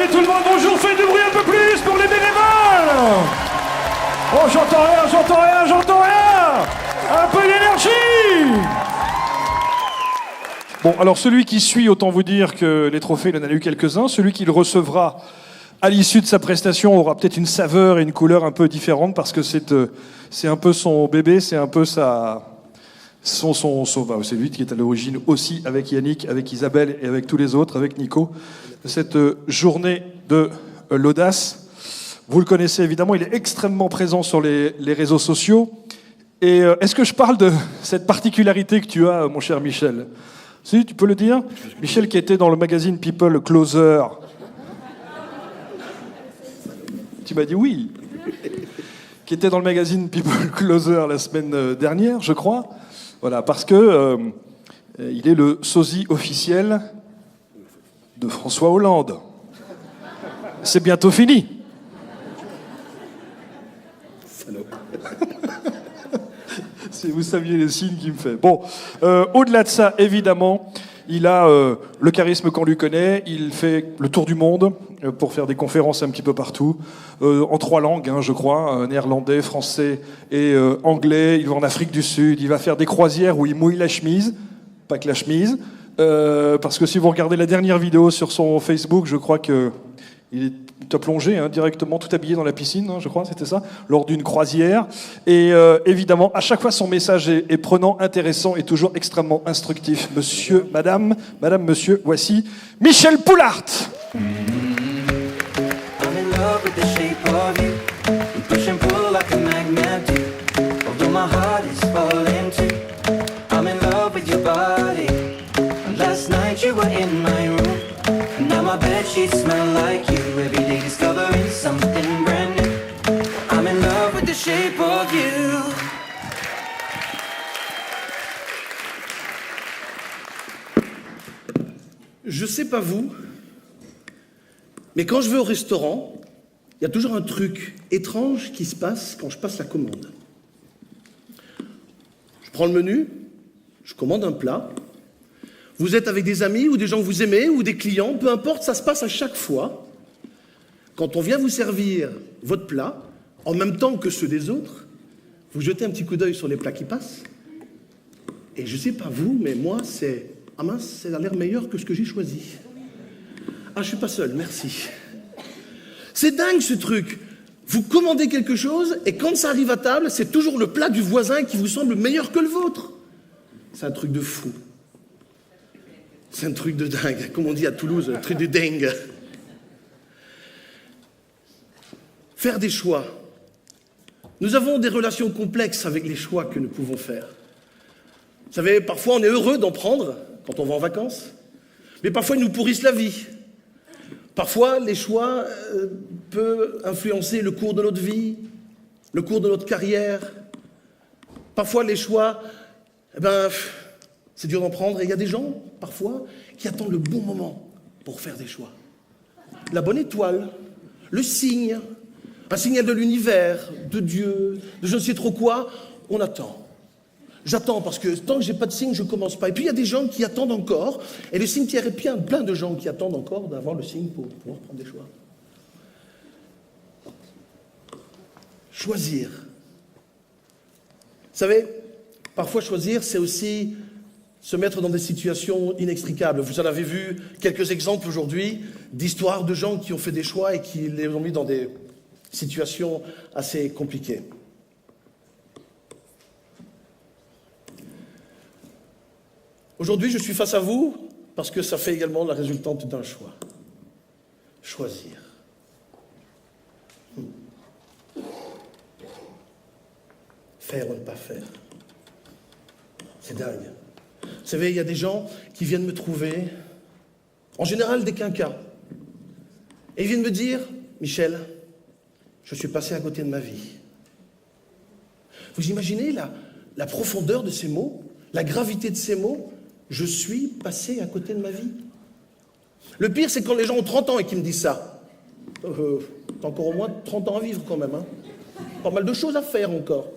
Allez tout le monde, bonjour, faites du bruit un peu plus pour les bénévoles. Oh, j'entends rien. Un peu d'énergie. Bon, alors celui qui suit, autant vous dire que les trophées, il en a eu quelques-uns. Celui qui le recevra à l'issue de sa prestation aura peut-être une saveur et une couleur un peu différente parce que c'est un peu son bébé, c'est un peu sa... c'est lui qui est à l'origine aussi avec Yannick, avec Isabelle et avec tous les autres, avec Nico, de cette journée de l'audace. Vous le connaissez évidemment, il est extrêmement présent sur les réseaux sociaux. Et est-ce que je parle de cette particularité que tu as, mon cher Michel ? Si, tu peux le dire ? Michel qui était dans le magazine People Closer. Tu m'as dit oui. Qui était dans le magazine People Closer la semaine dernière, je crois. Voilà, parce que il est le sosie officiel de François Hollande. C'est bientôt fini. Salaud. Si vous saviez les signes qu'il me fait. Bon, au-delà de ça, évidemment, il a le charisme qu'on lui connaît. Il fait le tour du monde pour faire des conférences un petit peu partout, en 3 langues, hein, je crois, néerlandais, français et anglais. Il va en Afrique du Sud. Il va faire des croisières où il mouille la chemise, pas que la chemise, parce que si vous regardez la dernière vidéo sur son Facebook, je crois que il t'a plongé directement, tout habillé dans la piscine, je crois, c'était ça, lors d'une croisière. Et évidemment, à chaque fois, son message est prenant, intéressant et toujours extrêmement instructif. Monsieur, madame, monsieur, voici Michel Poulart. My bedsheets smell like you. Every day discovering something brand new. I'm in love with the shape of you. Je sais pas vous, mais quand je vais au restaurant, il y a toujours un truc étrange qui se passe quand je passe la commande. Je prends le menu, je commande un plat. Vous êtes avec des amis ou des gens que vous aimez ou des clients, peu importe, ça se passe à chaque fois. Quand on vient vous servir votre plat, en même temps que ceux des autres, vous jetez un petit coup d'œil sur les plats qui passent. Et je sais pas vous, mais moi, c'est... Ah mince, ça a l'air meilleur que ce que j'ai choisi. Ah, je suis pas seul, merci. C'est dingue ce truc. Vous commandez quelque chose et quand ça arrive à table, c'est toujours le plat du voisin qui vous semble meilleur que le vôtre. C'est un truc de fou. C'est un truc de dingue, comme on dit à Toulouse, un truc de dingue. Faire des choix. Nous avons des relations complexes avec les choix que nous pouvons faire. Vous savez, parfois on est heureux d'en prendre quand on va en vacances, mais parfois ils nous pourrissent la vie. Parfois les choix peuvent influencer le cours de notre vie, le cours de notre carrière. Parfois les choix, c'est dur d'en prendre et il y a des gens, parfois, qui attendent le bon moment pour faire des choix. La bonne étoile, le signe, un signal de l'univers, de Dieu, de je ne sais trop quoi, on attend. J'attends parce que tant que j'ai pas de signe, je commence pas. Et puis il y a des gens qui attendent encore, et le cimetière est plein de gens qui attendent encore d'avoir le signe pour pouvoir prendre des choix. Choisir. Vous savez, parfois choisir, c'est aussi se mettre dans des situations inextricables. Vous en avez vu quelques exemples aujourd'hui d'histoires de gens qui ont fait des choix et qui les ont mis dans des situations assez compliquées. Aujourd'hui, je suis face à vous parce que ça fait également la résultante d'un choix. Choisir. Faire ou ne pas faire. C'est dingue. Vous savez, il y a des gens qui viennent me trouver, en général des quinquas, et ils viennent me dire, Michel, je suis passé à côté de ma vie. Vous imaginez la profondeur de ces mots, la gravité de ces mots, je suis passé à côté de ma vie. Le pire, c'est quand les gens ont 30 ans et qu'ils me disent ça. T'as encore au moins 30 ans à vivre quand même, hein. Pas mal de choses à faire encore.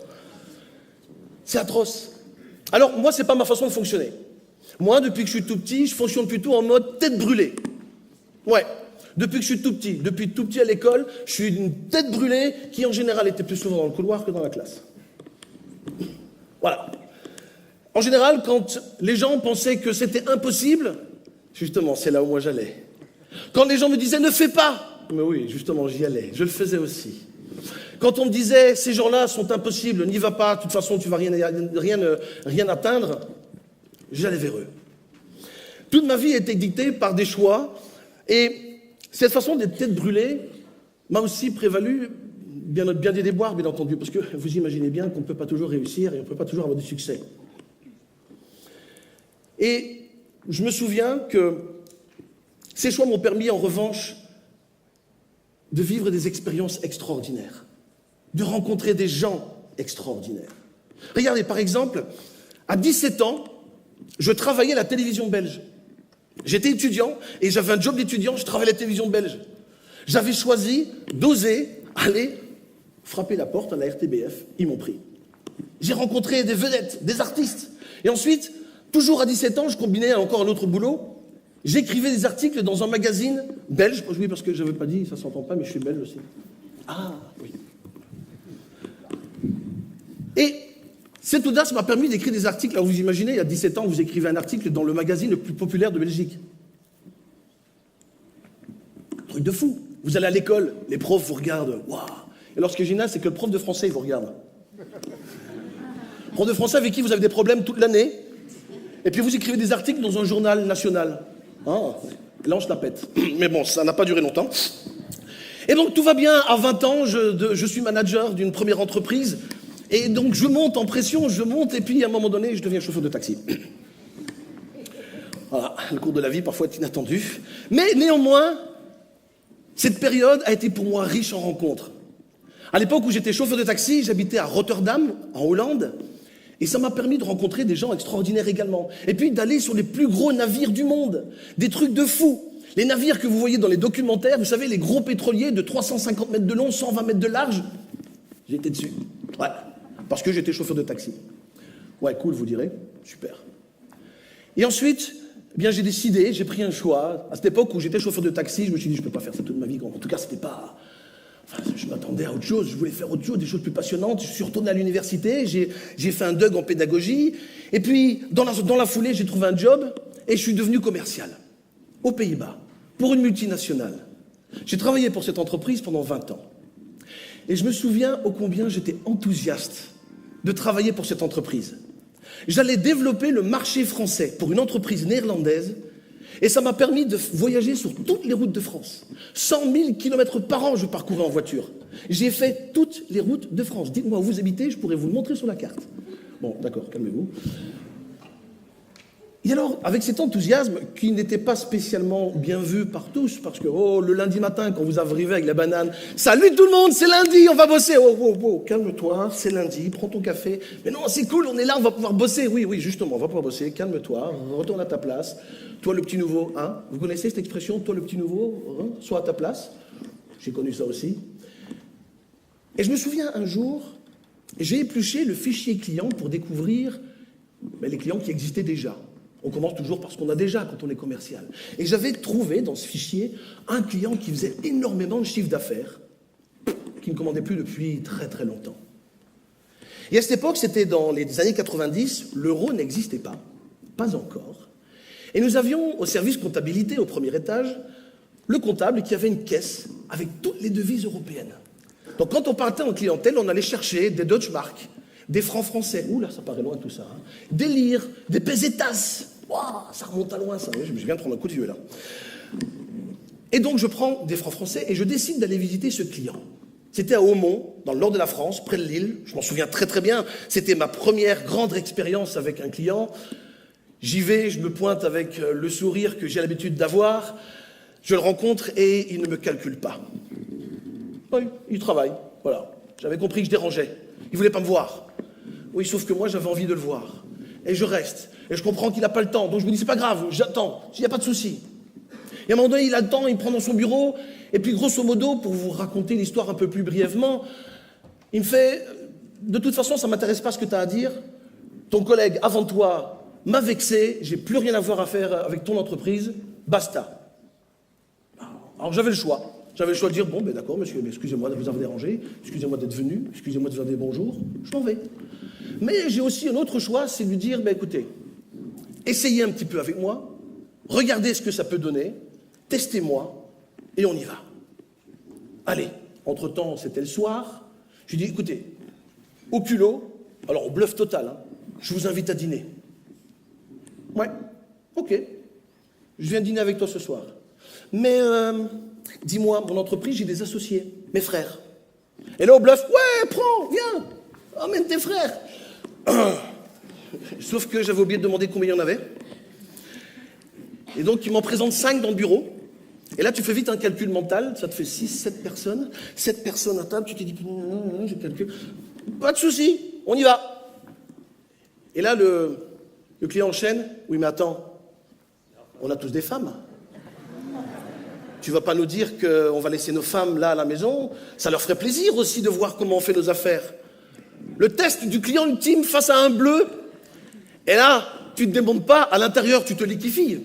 C'est atroce. Alors, moi, c'est pas ma façon de fonctionner. Moi, depuis que je suis tout petit, je fonctionne plutôt en mode tête brûlée. Ouais, Depuis que je suis tout petit, depuis tout petit à l'école, je suis une tête brûlée qui en général était plus souvent dans le couloir que dans la classe. Voilà. En général, quand les gens pensaient que c'était impossible, justement, c'est là où moi j'allais. Quand les gens me disaient « ne fais pas », mais oui, justement, j'y allais, je le faisais aussi. Quand on me disait « ces gens-là sont impossibles, n'y va pas, de toute façon tu vas rien atteindre », j'allais vers eux. Toute ma vie a été dictée par des choix, et cette façon d'être tête brûlée m'a aussi prévalu bien des déboires, bien entendu, parce que vous imaginez bien qu'on ne peut pas toujours réussir et on ne peut pas toujours avoir du succès. Et je me souviens que ces choix m'ont permis, en revanche, de vivre des expériences extraordinaires, de rencontrer des gens extraordinaires. Regardez, par exemple, à 17 ans, je travaillais à la télévision belge. J'étais étudiant et j'avais un job d'étudiant, je travaillais à la télévision belge. J'avais choisi d'oser aller frapper la porte à la RTBF, ils m'ont pris. J'ai rencontré des vedettes, des artistes. Et ensuite, toujours à 17 ans, je combinais encore un autre boulot. J'écrivais des articles dans un magazine belge. Oui, parce que je n'avais pas dit, ça ne s'entend pas, mais je suis belge aussi. Ah, oui. Et cette audace m'a permis d'écrire des articles. Alors vous imaginez, il y a 17 ans, vous écrivez un article dans le magazine le plus populaire de Belgique. Truc de fou. Vous allez à l'école, les profs vous regardent. Waouh. Et alors ce qui est génial, c'est que le prof de français, il vous regarde. Prof de français avec qui vous avez des problèmes toute l'année. Et puis vous écrivez des articles dans un journal national. Ah, là on se la pète. Mais bon, ça n'a pas duré longtemps. Et donc tout va bien. À 20 ans, je suis manager d'une première entreprise. Et donc je monte en pression, je monte, et puis à un moment donné, je deviens chauffeur de taxi. Voilà, le cours de la vie parfois est inattendu. Mais néanmoins, cette période a été pour moi riche en rencontres. À l'époque où j'étais chauffeur de taxi, j'habitais à Rotterdam, en Hollande, et ça m'a permis de rencontrer des gens extraordinaires également. Et puis d'aller sur les plus gros navires du monde, des trucs de fou. Les navires que vous voyez dans les documentaires, vous savez, les gros pétroliers de 350 mètres de long, 120 mètres de large, j'étais dessus. Ouais. Parce que j'étais chauffeur de taxi. Ouais, cool, vous direz. Super. Et ensuite, eh bien, j'ai décidé, j'ai pris un choix. À cette époque où j'étais chauffeur de taxi, je me suis dit, je ne peux pas faire ça toute ma vie. En tout cas, c'était pas... Enfin, je m'attendais à autre chose. Je voulais faire autre chose, des choses plus passionnantes. Je suis retourné à l'université. J'ai fait un DUG en pédagogie. Et puis, dans la foulée, j'ai trouvé un job et je suis devenu commercial. Aux Pays-Bas. Pour une multinationale. J'ai travaillé pour cette entreprise pendant 20 ans. Et je me souviens ô combien j'étais enthousiaste de travailler pour cette entreprise. J'allais développer le marché français pour une entreprise néerlandaise et ça m'a permis de voyager sur toutes les routes de France. 100 000 km par an, je parcourais en voiture. J'ai fait toutes les routes de France. Dites-moi où vous habitez, je pourrais vous le montrer sur la carte. Bon, d'accord, calmez-vous. Et alors, avec cet enthousiasme qui n'était pas spécialement bien vu par tous, parce que, oh, le lundi matin, quand vous arrivez avec la banane, salut tout le monde, c'est lundi, on va bosser. Oh, oh, oh, calme-toi, c'est lundi, prends ton café. Mais non, c'est cool, on est là, on va pouvoir bosser. Oui, oui, justement, on va pouvoir bosser, calme-toi, retourne à ta place. Toi, le petit nouveau, hein? Vous connaissez cette expression, toi, le petit nouveau, hein? Sois à ta place. J'ai connu ça aussi. Et je me souviens un jour, j'ai épluché le fichier client pour découvrir les clients qui existaient déjà. On commence toujours par ce qu'on a déjà quand on est commercial. Et j'avais trouvé dans ce fichier un client qui faisait énormément de chiffre d'affaires, qui ne commandait plus depuis très très longtemps. Et à cette époque, c'était dans les années 90, l'euro n'existait pas, pas encore. Et nous avions au service comptabilité, au premier étage, le comptable qui avait une caisse avec toutes les devises européennes. Donc quand on partait en clientèle, on allait chercher des Deutsche Mark, des francs français, ouh là ça paraît loin tout ça, hein. Des lires, des pesetas. Wow, ça remonte à loin, ça. Je viens de prendre un coup de vieux, là. Et donc, je prends des francs français et je décide d'aller visiter ce client. C'était à Aumont, dans le nord de la France, près de Lille. Je m'en souviens très, très bien. C'était ma première grande expérience avec un client. J'y vais, je me pointe avec le sourire que j'ai l'habitude d'avoir. Je le rencontre et il ne me calcule pas. Oui, il travaille, voilà. J'avais compris que je dérangeais. Il ne voulait pas me voir. Oui, sauf que moi, j'avais envie de le voir. Et je reste. Et je comprends qu'il n'a pas le temps. Donc je me dis, c'est pas grave, j'attends. Il n'y a pas de souci. Et à un moment donné, il a le temps, il me prend dans son bureau. Et puis, grosso modo, pour vous raconter l'histoire un peu plus brièvement, il me fait, de toute façon, ça ne m'intéresse pas ce que tu as à dire. Ton collègue avant toi m'a vexé. J'ai plus rien à voir à faire avec ton entreprise. Basta. Alors j'avais le choix. J'avais le choix de dire, bon, ben d'accord, monsieur, excusez-moi de vous avoir dérangé, excusez-moi d'être venu, excusez-moi de vous avoir dit bonjour, je m'en vais. Mais j'ai aussi un autre choix, c'est de lui dire, ben écoutez, essayez un petit peu avec moi, regardez ce que ça peut donner, testez-moi, et on y va. Allez, entre-temps, c'était le soir, je lui dis, écoutez, au culot, alors au bluff total, hein, je vous invite à dîner. Ouais, ok, je viens dîner avec toi ce soir. Mais, dis-moi, mon entreprise, j'ai des associés, mes frères. Et là, au bluff, ouais, prends, viens, emmène tes frères. Sauf que j'avais oublié de demander combien il y en avait. Et donc, il m'en présente 5 dans le bureau. Et là, tu fais vite un calcul mental, ça te fait 6, 7 personnes. 7 personnes à table, tu te dis, je calcule. Pas de souci, on y va. Et là, le client enchaîne. Oui, mais attends, on a tous des femmes. Tu vas pas nous dire qu'on va laisser nos femmes là à la maison? Ça leur ferait plaisir aussi de voir comment on fait nos affaires. Le test du client ultime face à un bleu. Et là, tu te démontes pas, à l'intérieur, tu te liquéfies.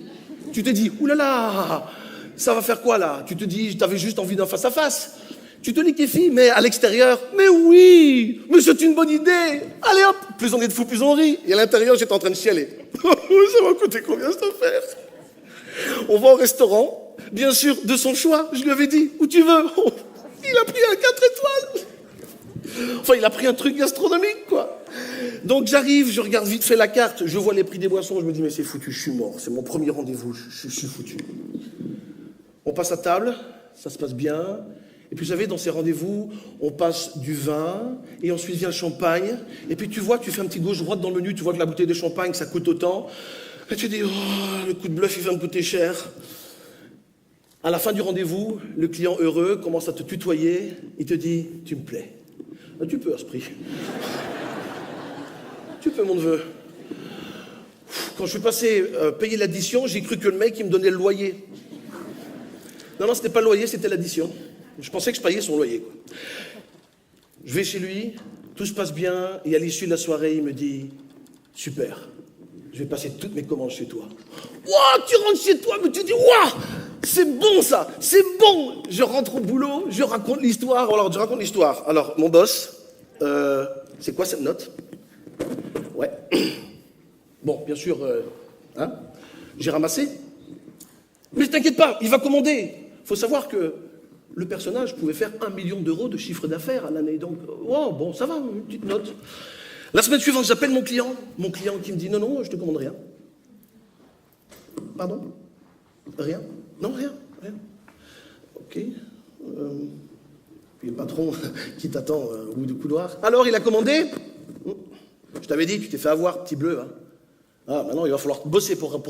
Tu te dis, oulala, ça va faire quoi là? Tu te dis, t'avais juste envie d'un face-à-face. Tu te liquéfies, mais à l'extérieur, mais oui, mais c'est une bonne idée. Allez hop, plus on est de fous, plus on rit. Et à l'intérieur, j'étais en train de chialer. Ça va coûter combien cette affaire? On va au restaurant. Bien sûr, de son choix, je lui avais dit, où tu veux. Il a pris un 4 étoiles. Enfin, il a pris un truc gastronomique, quoi. Donc j'arrive, je regarde vite fait la carte, je vois les prix des boissons, je me dis, mais c'est foutu, je suis mort. C'est mon premier rendez-vous, je suis foutu. On passe à table, ça se passe bien. Et puis vous savez, dans ces rendez-vous, on passe du vin, et ensuite vient le champagne. Et puis tu vois, tu fais un petit gauche-droite dans le menu, tu vois que la bouteille de champagne, ça coûte autant. Et tu dis, oh, le coup de bluff, il va me coûter cher. À la fin du rendez-vous, le client heureux commence à te tutoyer. Il te dit, tu me plais. Ah, tu peux à ce prix. Tu peux, mon neveu. Quand je suis passé payer l'addition, j'ai cru que le mec, il me donnait le loyer. Non, c'était pas le loyer, c'était l'addition. Je pensais que je payais son loyer, quoi. Je vais chez lui, tout se passe bien, et à l'issue de la soirée, il me dit, super, je vais passer toutes mes commandes chez toi. Ouah, tu rentres chez toi, mais tu dis, ouah, c'est bon ça, c'est bon. Je rentre au boulot, je raconte l'histoire. Alors, mon boss, c'est quoi cette note? Ouais. Bon, bien sûr, j'ai ramassé. Mais t'inquiète pas, il va commander. Faut savoir que le personnage pouvait faire 1 million d'euros de chiffre d'affaires à l'année. Donc, oh, bon, ça va, une petite note. La semaine suivante, j'appelle mon client qui me dit, non, je te commande rien. Pardon? Rien? Non, rien. Ok. Puis le patron qui t'attend au bout du couloir. Alors, il a commandé? Je t'avais dit, tu t'es fait avoir, petit bleu. Hein. Ah, maintenant, il va falloir bosser pour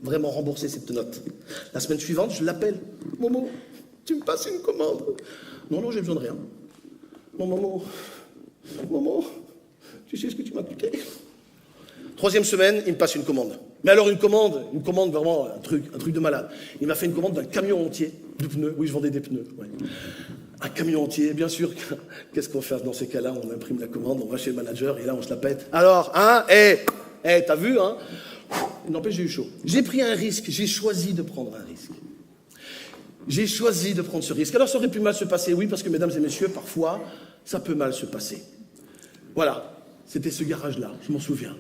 vraiment rembourser cette note. La semaine suivante, je l'appelle. Momo, tu me passes une commande? Non, j'ai besoin de rien. Non, Momo, tu sais ce que tu m'as coûté? 3e semaine, il me passe une commande. Mais alors une commande vraiment, un truc de malade. Il m'a fait une commande d'un camion entier de pneus. Oui, je vendais des pneus. Ouais. Un camion entier, bien sûr. Qu'est-ce qu'on fait dans ces cas-là? On imprime la commande, on va chez le manager et là, on se la pète. Alors, t'as vu, hein? N'empêche, j'ai eu chaud. J'ai pris un risque, j'ai choisi de prendre un risque. J'ai choisi de prendre ce risque. Alors, ça aurait pu mal se passer, oui, parce que, mesdames et messieurs, parfois, ça peut mal se passer. Voilà, c'était ce garage-là, je m'en souviens.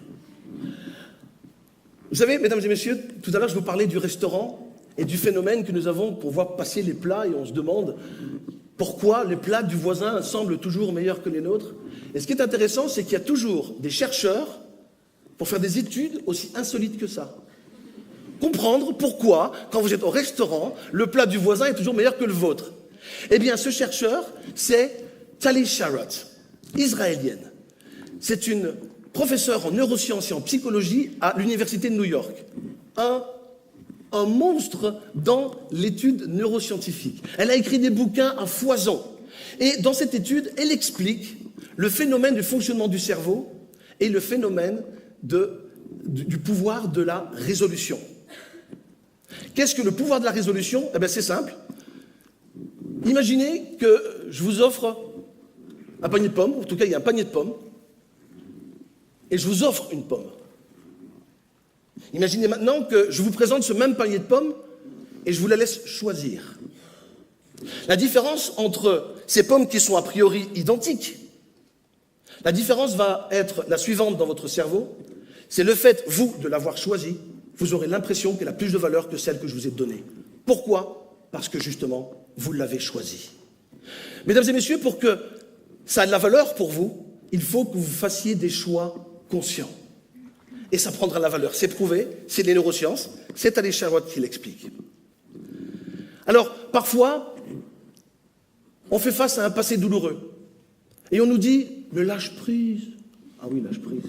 Vous savez, mesdames et messieurs, tout à l'heure, je vous parlais du restaurant et du phénomène que nous avons pour voir passer les plats et on se demande pourquoi les plats du voisin semblent toujours meilleurs que les nôtres. Et ce qui est intéressant, c'est qu'il y a toujours des chercheurs pour faire des études aussi insolites que ça. Comprendre pourquoi, quand vous êtes au restaurant, le plat du voisin est toujours meilleur que le vôtre. Eh bien, ce chercheur, c'est Tali Sharot, israélienne. C'est une professeure en neurosciences et en psychologie à l'université de New York. Un monstre dans l'étude neuroscientifique. Elle a écrit des bouquins à foison. Et dans cette étude, elle explique le phénomène du fonctionnement du cerveau et le phénomène du pouvoir de la résolution. Qu'est-ce que le pouvoir de la résolution? Eh bien, c'est simple. Imaginez que je vous offre un panier de pommes, en tout cas, il y a un panier de pommes, et je vous offre une pomme. Imaginez maintenant que je vous présente ce même panier de pommes, et je vous la laisse choisir. La différence entre ces pommes qui sont a priori identiques, la différence va être la suivante dans votre cerveau, c'est le fait, vous, de l'avoir choisie, vous aurez l'impression qu'elle a plus de valeur que celle que je vous ai donnée. Pourquoi? Parce que justement, vous l'avez choisie. Mesdames et messieurs, pour que ça ait de la valeur pour vous, il faut que vous fassiez des choix conscients. Et ça prendra la valeur. C'est prouvé, c'est les neurosciences, c'est Alé Charlotte qui l'explique. Alors, parfois, on fait face à un passé douloureux. Et on nous dit, mais lâche prise. Ah oui, lâche prise.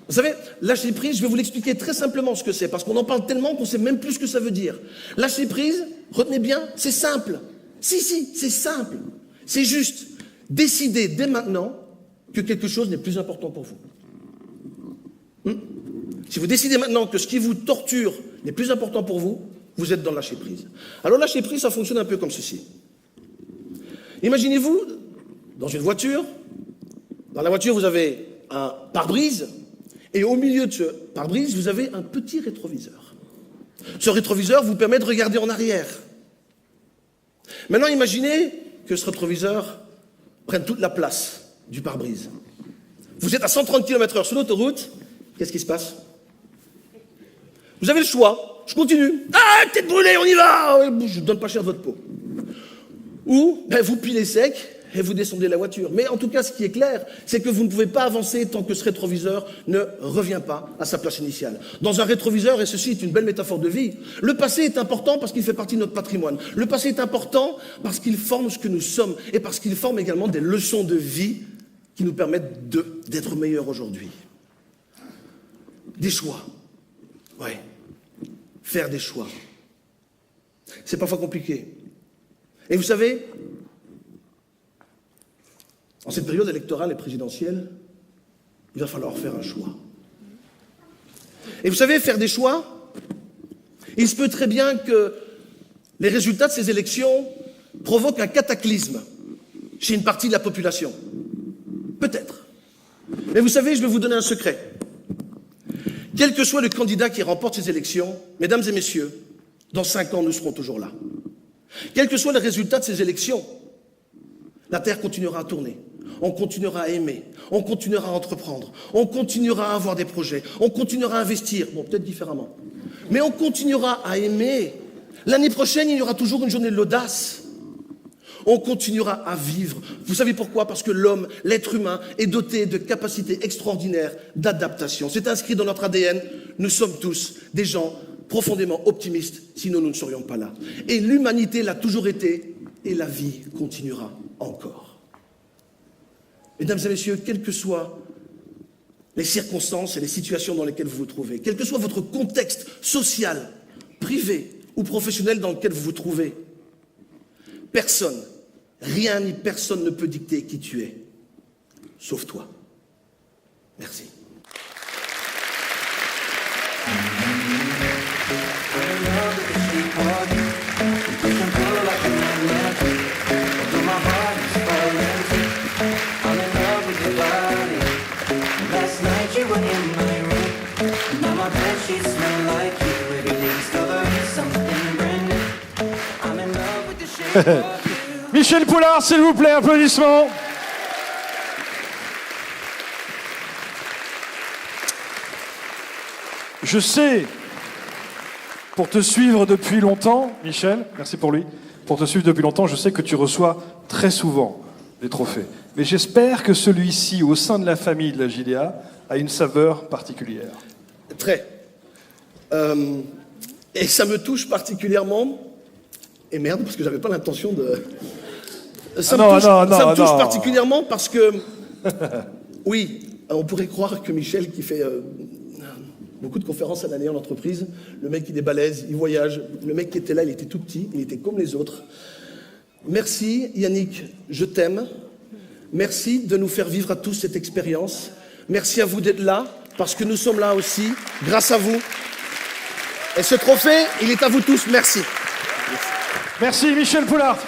Vous savez, lâcher prise, je vais vous l'expliquer très simplement ce que c'est, parce qu'on en parle tellement qu'on ne sait même plus ce que ça veut dire. Lâcher prise, retenez bien, c'est simple. Si, c'est simple. C'est juste décider dès maintenant que quelque chose n'est plus important pour vous. Si vous décidez maintenant que ce qui vous torture n'est plus important pour vous, vous êtes dans le lâcher prise. Alors lâcher prise, ça fonctionne un peu comme ceci. Imaginez-vous, dans une voiture, dans la voiture vous avez un pare-brise, et au milieu de ce pare-brise, vous avez un petit rétroviseur. Ce rétroviseur vous permet de regarder en arrière. Maintenant, imaginez que ce rétroviseur prenne toute la place du pare-brise. Vous êtes à 130 km/h sur l'autoroute, qu'est-ce qui se passe? Vous avez le choix, je continue. Ah, tête brûlée, on y va! Je ne donne pas cher de votre peau. Ou, vous pilez sec et vous descendez la voiture. Mais en tout cas, ce qui est clair, c'est que vous ne pouvez pas avancer tant que ce rétroviseur ne revient pas à sa place initiale. Dans un rétroviseur, et ceci est une belle métaphore de vie, le passé est important parce qu'il fait partie de notre patrimoine. Le passé est important parce qu'il forme ce que nous sommes et parce qu'il forme également des leçons de vie qui nous permettent d'être meilleurs aujourd'hui. Des choix. Ouais. Faire des choix. C'est parfois compliqué. Et vous savez, en cette période électorale et présidentielle, il va falloir faire un choix. Et vous savez, faire des choix, il se peut très bien que les résultats de ces élections provoquent un cataclysme chez une partie de la population. Peut-être. Mais vous savez, je vais vous donner un secret. Quel que soit le candidat qui remporte ces élections, mesdames et messieurs, dans 5 ans, nous serons toujours là. Quel que soit le résultat de ces élections, la Terre continuera à tourner. On continuera à aimer, on continuera à entreprendre, on continuera à avoir des projets, on continuera à investir, bon, peut-être différemment. Mais on continuera à aimer. L'année prochaine, il y aura toujours une journée de l'audace. On continuera à vivre. Vous savez pourquoi? Parce que l'homme, l'être humain, est doté de capacités extraordinaires d'adaptation. C'est inscrit dans notre ADN. Nous sommes tous des gens profondément optimistes, sinon nous ne serions pas là. Et l'humanité l'a toujours été, et la vie continuera encore. Mesdames et messieurs, quelles que soient les circonstances et les situations dans lesquelles vous vous trouvez, quel que soit votre contexte social, privé ou professionnel dans lequel vous vous trouvez, personne, rien ni personne ne peut dicter qui tu es, sauf toi. Merci. Michel Poulard, s'il vous plaît, applaudissements. Je sais, pour te suivre depuis longtemps, Michel, merci pour lui, pour te suivre depuis longtemps, je sais que tu reçois très souvent des trophées. Mais j'espère que celui-ci, au sein de la famille de la JDA, a une saveur particulière. Très. Et ça me touche particulièrement. Et merde, parce que j'avais pas l'intention de... Ça me touche particulièrement parce que... Oui, on pourrait croire que Michel, qui fait beaucoup de conférences à l'année en entreprise, le mec il est balèze, il voyage, le mec qui était là, il était tout petit, il était comme les autres. Merci Yannick, je t'aime. Merci de nous faire vivre à tous cette expérience. Merci à vous d'être là, parce que nous sommes là aussi, grâce à vous. Et ce trophée, il est à vous tous, merci. Merci Michel Poulard.